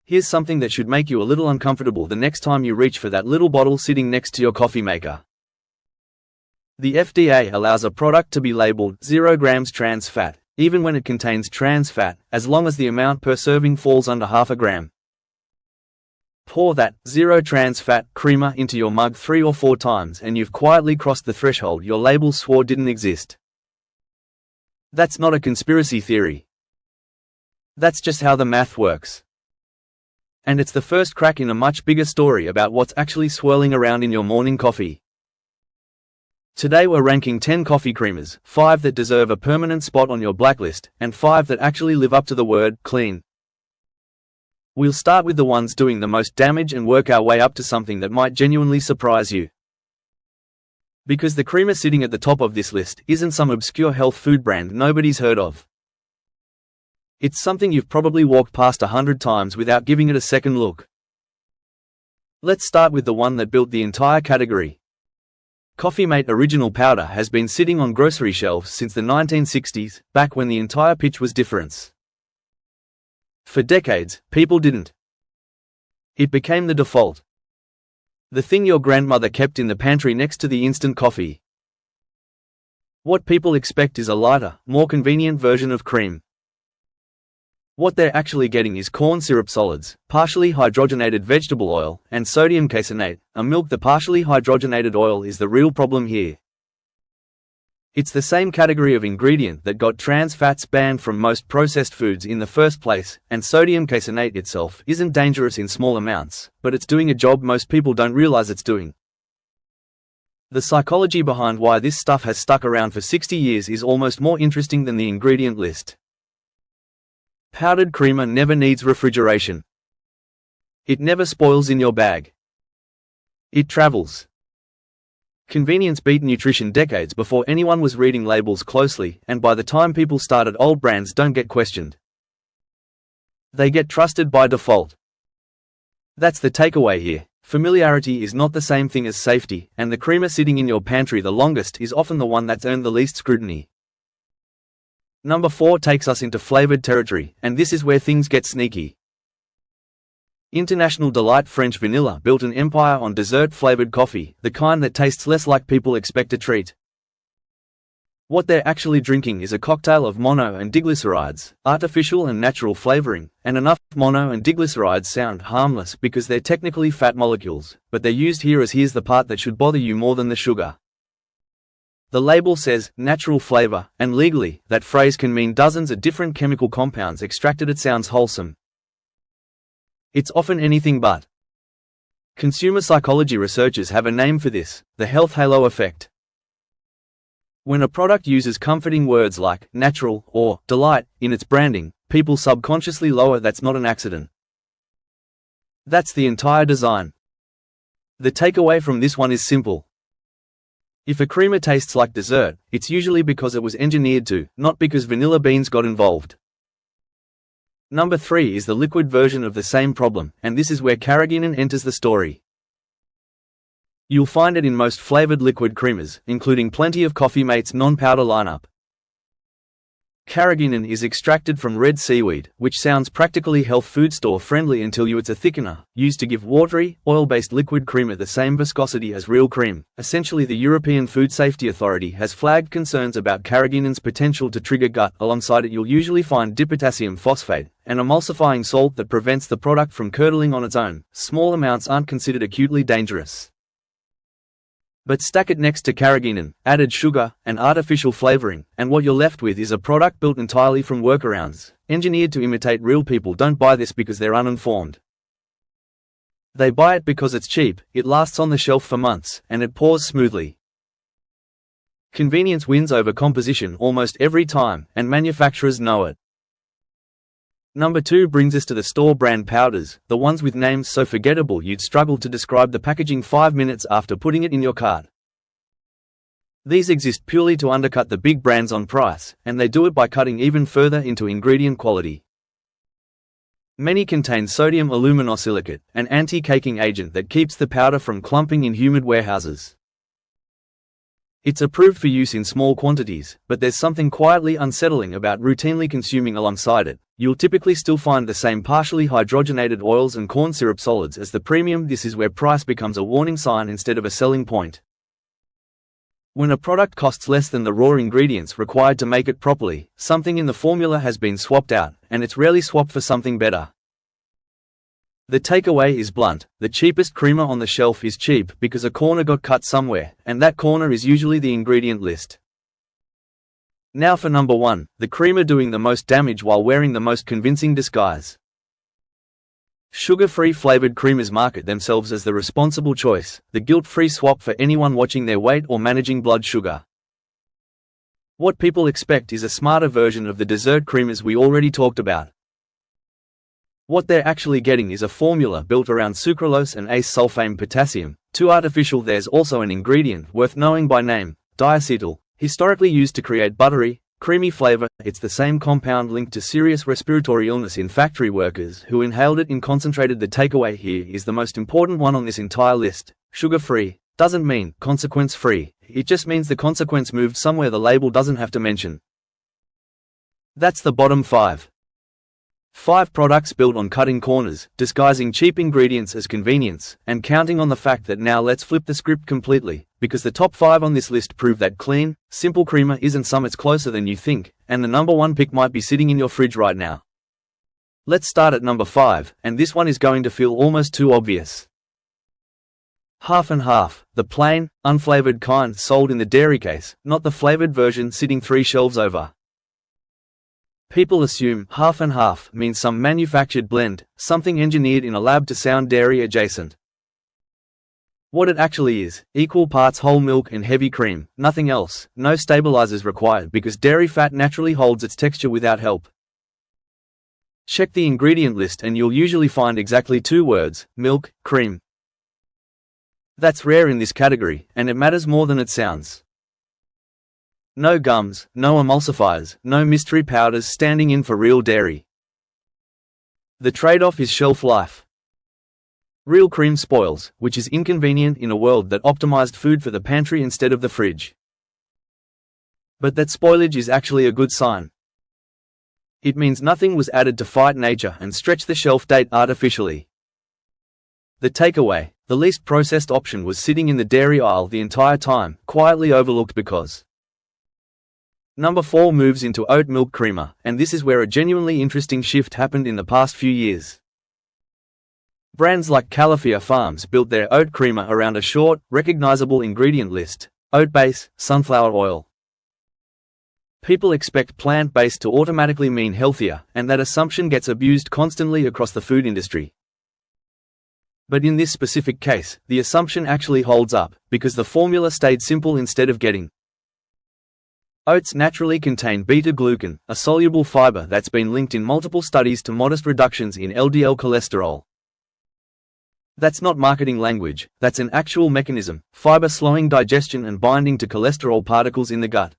Here's something that should make you a little uncomfortable the next time you reach for that little bottle sitting next to your coffee maker. The FDA allows a product to be labeled 0 grams trans fat, even when it contains trans fat, as long as the amount per serving falls under half a gram. Pour that 0 trans fat creamer into your mug 3 or 4 times and you've quietly crossed the threshold your label swore didn't exist. That's not a conspiracy theory. That's just how the math works. And it's the first crack in a much bigger story about what's actually swirling around in your morning coffee. Today we're ranking 10 coffee creamers, 5 that deserve a permanent spot on your blacklist, and 5 that actually live up to the word clean. We'll start with the ones doing the most damage and work our way up to something that might genuinely surprise you. Because the creamer sitting at the top of this list isn't some obscure health food brand nobody's heard of. It's something you've probably walked past 100 times without giving it a second look. Let's start with the one that built the entire category. Coffee Mate Original Powder has been sitting on grocery shelves since the 1960s, back when the entire pitch was difference. For decades, people didn't. It became the default. The thing your grandmother kept in the pantry next to the instant coffee. What people expect is a lighter, more convenient version of cream. What they're actually getting is corn syrup solids, partially hydrogenated vegetable oil, and sodium caseinate, a milk. The partially hydrogenated oil is the real problem here. It's the same category of ingredient that got trans fats banned from most processed foods in the first place, and sodium caseinate itself isn't dangerous in small amounts, but it's doing a job most people don't realize it's doing. The psychology behind why this stuff has stuck around for 60 years is almost more interesting than the ingredient list. Powdered creamer never needs refrigeration. It never spoils in your bag. It travels. Convenience beat nutrition decades before anyone was reading labels closely, and by the time people started, old brands don't get questioned. They get trusted by default. That's the takeaway here. Familiarity is not the same thing as safety, and the creamer sitting in your pantry the longest is often the one that's earned the least scrutiny. Number 4 takes us into flavored territory, and this is where things get sneaky. International Delight French Vanilla built an empire on dessert-flavored coffee, the kind that tastes less like people expect a treat. What they're actually drinking is a cocktail of mono and diglycerides, artificial and natural flavoring, and enough mono and diglycerides sound harmless because they're technically fat molecules, but they're used here as here's the part that should bother you more than the sugar. The label says, natural flavor, and legally, that phrase can mean dozens of different chemical compounds extracted. It sounds wholesome. It's often anything but. Consumer psychology researchers have a name for this, the health halo effect. When a product uses comforting words like natural or delight in its branding, people subconsciously lower. That's not an accident. That's the entire design. The takeaway from this one is simple. If a creamer tastes like dessert, it's usually because it was engineered to, not because vanilla beans got involved. Number 3 is the liquid version of the same problem, and this is where carrageenan enters the story. You'll find it in most flavored liquid creamers, including plenty of Coffee Mate's non-powder lineup. Carrageenan is extracted from red seaweed, which sounds practically health food store friendly until it's a thickener, used to give watery, oil-based liquid creamer the same viscosity as real cream. Essentially, the European Food Safety Authority has flagged concerns about carrageenan's potential to trigger gut. Alongside it you'll usually find dipotassium phosphate, an emulsifying salt that prevents the product from curdling on its own. Small amounts aren't considered acutely dangerous. But stack it next to carrageenan, added sugar, and artificial flavoring, and what you're left with is a product built entirely from workarounds, engineered to imitate real. People don't buy this because they're uninformed. They buy it because it's cheap, it lasts on the shelf for months, and it pours smoothly. Convenience wins over composition almost every time, and manufacturers know it. Number 2 brings us to the store brand powders, the ones with names so forgettable you'd struggle to describe the packaging 5 minutes after putting it in your cart. These exist purely to undercut the big brands on price, and they do it by cutting even further into ingredient quality. Many contain sodium aluminosilicate, an anti-caking agent that keeps the powder from clumping in humid warehouses. It's approved for use in small quantities, but there's something quietly unsettling about routinely consuming alongside it. You'll typically still find the same partially hydrogenated oils and corn syrup solids as the premium. This is where price becomes a warning sign instead of a selling point. When a product costs less than the raw ingredients required to make it properly, something in the formula has been swapped out, and it's rarely swapped for something better. The takeaway is blunt: the cheapest creamer on the shelf is cheap because a corner got cut somewhere, and that corner is usually the ingredient list. Now for number 1, the creamer doing the most damage while wearing the most convincing disguise. Sugar-free flavored creamers market themselves as the responsible choice, the guilt-free swap for anyone watching their weight or managing blood sugar. What people expect is a smarter version of the dessert creamers we already talked about. What they're actually getting is a formula built around sucralose and ace-sulfame potassium, too artificial. There's also an ingredient worth knowing by name, diacetyl, historically used to create buttery, creamy flavor. It's the same compound linked to serious respiratory illness in factory workers who inhaled it in concentrated. The takeaway here is the most important one on this entire list. Sugar-free doesn't mean consequence-free, it just means the consequence moved somewhere the label doesn't have to mention. That's the bottom 5. 5 products built on cutting corners, disguising cheap ingredients as convenience, and counting on the fact that now let's flip the script completely, because the top 5 on this list prove that clean, simple creamer isn't some it's closer than you think, and the number 1 pick might be sitting in your fridge right now. Let's start at number 5, and this one is going to feel almost too obvious. Half and Half, the plain, unflavored kind sold in the dairy case, not the flavored version sitting 3 shelves over. People assume half and half means some manufactured blend, something engineered in a lab to sound dairy adjacent. What it actually is, equal parts whole milk and heavy cream, nothing else, no stabilizers required because dairy fat naturally holds its texture without help. Check the ingredient list and you'll usually find exactly 2 words, milk, cream. That's rare in this category, and it matters more than it sounds. No gums, no emulsifiers, no mystery powders standing in for real dairy. The trade-off is shelf life. Real cream spoils, which is inconvenient in a world that optimized food for the pantry instead of the fridge. But that spoilage is actually a good sign. It means nothing was added to fight nature and stretch the shelf date artificially. The takeaway: the least processed option was sitting in the dairy aisle the entire time, quietly overlooked because. Number 4 moves into oat milk creamer, and this is where a genuinely interesting shift happened in the past few years. Brands like Califia Farms built their oat creamer around a short, recognizable ingredient list: oat base, sunflower oil. People expect plant-based to automatically mean healthier, and that assumption gets abused constantly across the food industry. But in this specific case, the assumption actually holds up, because the formula stayed simple instead of getting. Oats naturally contain beta-glucan, a soluble fiber that's been linked in multiple studies to modest reductions in LDL cholesterol. That's not marketing language, that's an actual mechanism: fiber slowing digestion and binding to cholesterol particles in the gut.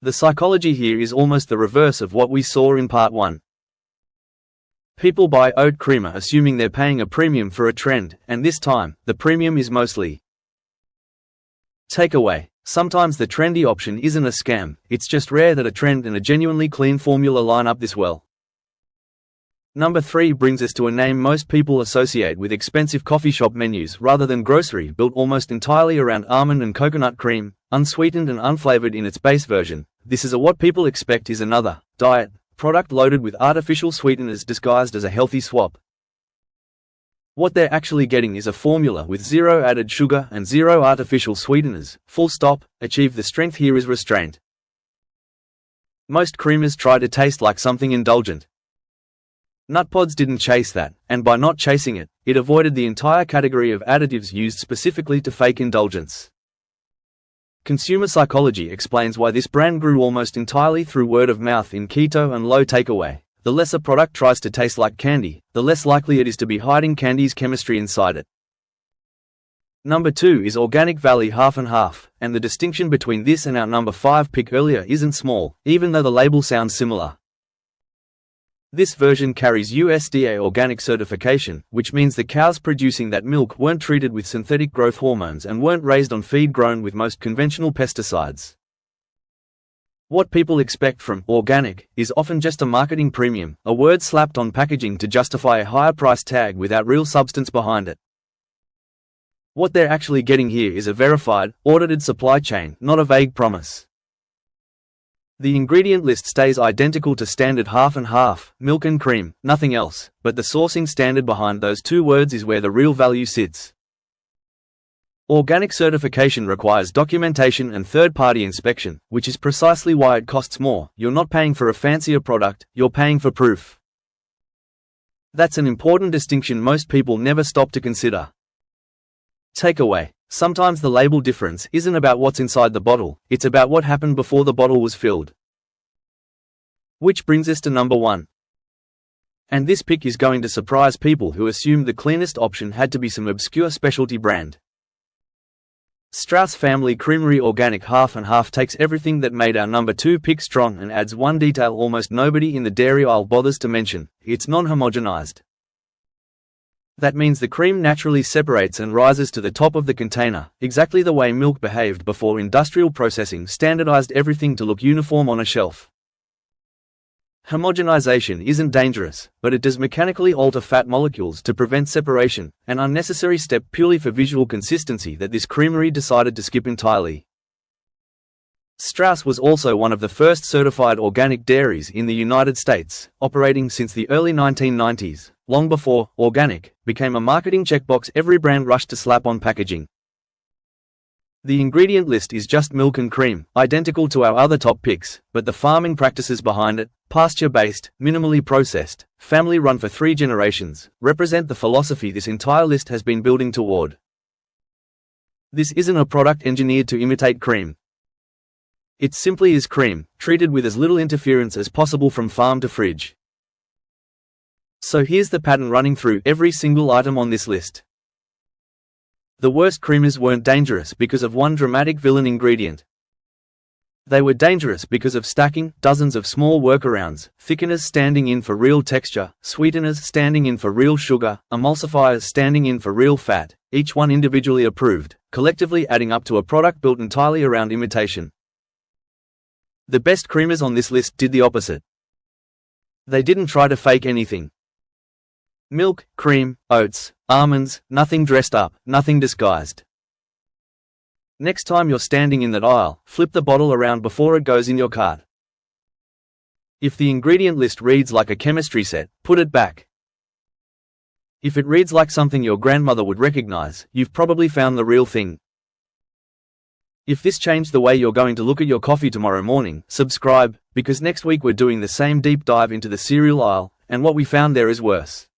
The psychology here is almost the reverse of what we saw in part 1. People buy oat creamer assuming they're paying a premium for a trend, and this time, the premium is mostly. Takeaway: sometimes the trendy option isn't a scam, it's just rare that a trend and a genuinely clean formula line up this well. Number 3 brings us to a name most people associate with expensive coffee shop menus rather than grocery, built almost entirely around almond and coconut cream, unsweetened and unflavored in its base version. This is a what people expect is another diet product loaded with artificial sweeteners disguised as a healthy swap. What they're actually getting is a formula with 0 added sugar and 0 artificial sweeteners, full stop. Achieve the strength here is restraint. Most creamers try to taste like something indulgent. Nutpods didn't chase that, and by not chasing it, it avoided the entire category of additives used specifically to fake indulgence. Consumer psychology explains why this brand grew almost entirely through word of mouth in keto and low takeaway. The less a product tries to taste like candy, the less likely it is to be hiding candy's chemistry inside it. Number 2 is Organic Valley Half and Half, and the distinction between this and our number 5 pick earlier isn't small, even though the label sounds similar. This version carries USDA organic certification, which means the cows producing that milk weren't treated with synthetic growth hormones and weren't raised on feed grown with most conventional pesticides. What people expect from organic is often just a marketing premium, a word slapped on packaging to justify a higher price tag without real substance behind it. What they're actually getting here is a verified, audited supply chain, not a vague promise. The ingredient list stays identical to standard half and half, milk and cream, nothing else, but the sourcing standard behind those two words is where the real value sits. Organic certification requires documentation and third-party inspection, which is precisely why it costs more. You're not paying for a fancier product, you're paying for proof. That's an important distinction most people never stop to consider. Takeaway: sometimes the label difference isn't about what's inside the bottle, it's about what happened before the bottle was filled. Which brings us to number 1. And this pick is going to surprise people who assumed the cleanest option had to be some obscure specialty brand. Strauss Family Creamery Organic Half and Half takes everything that made our number 2 pick strong and adds one detail almost nobody in the dairy aisle bothers to mention: it's non-homogenized. That means the cream naturally separates and rises to the top of the container, exactly the way milk behaved before industrial processing standardized everything to look uniform on a shelf. Homogenization isn't dangerous, but it does mechanically alter fat molecules to prevent separation, an unnecessary step purely for visual consistency that this creamery decided to skip entirely. Strauss was also one of the first certified organic dairies in the United States, operating since the early 1990s, long before organic became a marketing checkbox every brand rushed to slap on packaging. The ingredient list is just milk and cream, identical to our other top picks, but the farming practices behind it, pasture-based, minimally processed, family-run for 3 generations, represent the philosophy this entire list has been building toward. This isn't a product engineered to imitate cream. It simply is cream, treated with as little interference as possible from farm to fridge. So here's the pattern running through every single item on this list. The worst creamers weren't dangerous because of one dramatic villain ingredient. They were dangerous because of stacking, dozens of small workarounds, thickeners standing in for real texture, sweeteners standing in for real sugar, emulsifiers standing in for real fat, each one individually approved, collectively adding up to a product built entirely around imitation. The best creamers on this list did the opposite. They didn't try to fake anything. Milk, cream, oats, almonds, nothing dressed up, nothing disguised. Next time you're standing in that aisle, flip the bottle around before it goes in your cart. If the ingredient list reads like a chemistry set, put it back. If it reads like something your grandmother would recognize, you've probably found the real thing. If this changed the way you're going to look at your coffee tomorrow morning, subscribe, because next week we're doing the same deep dive into the cereal aisle, and what we found there is worse.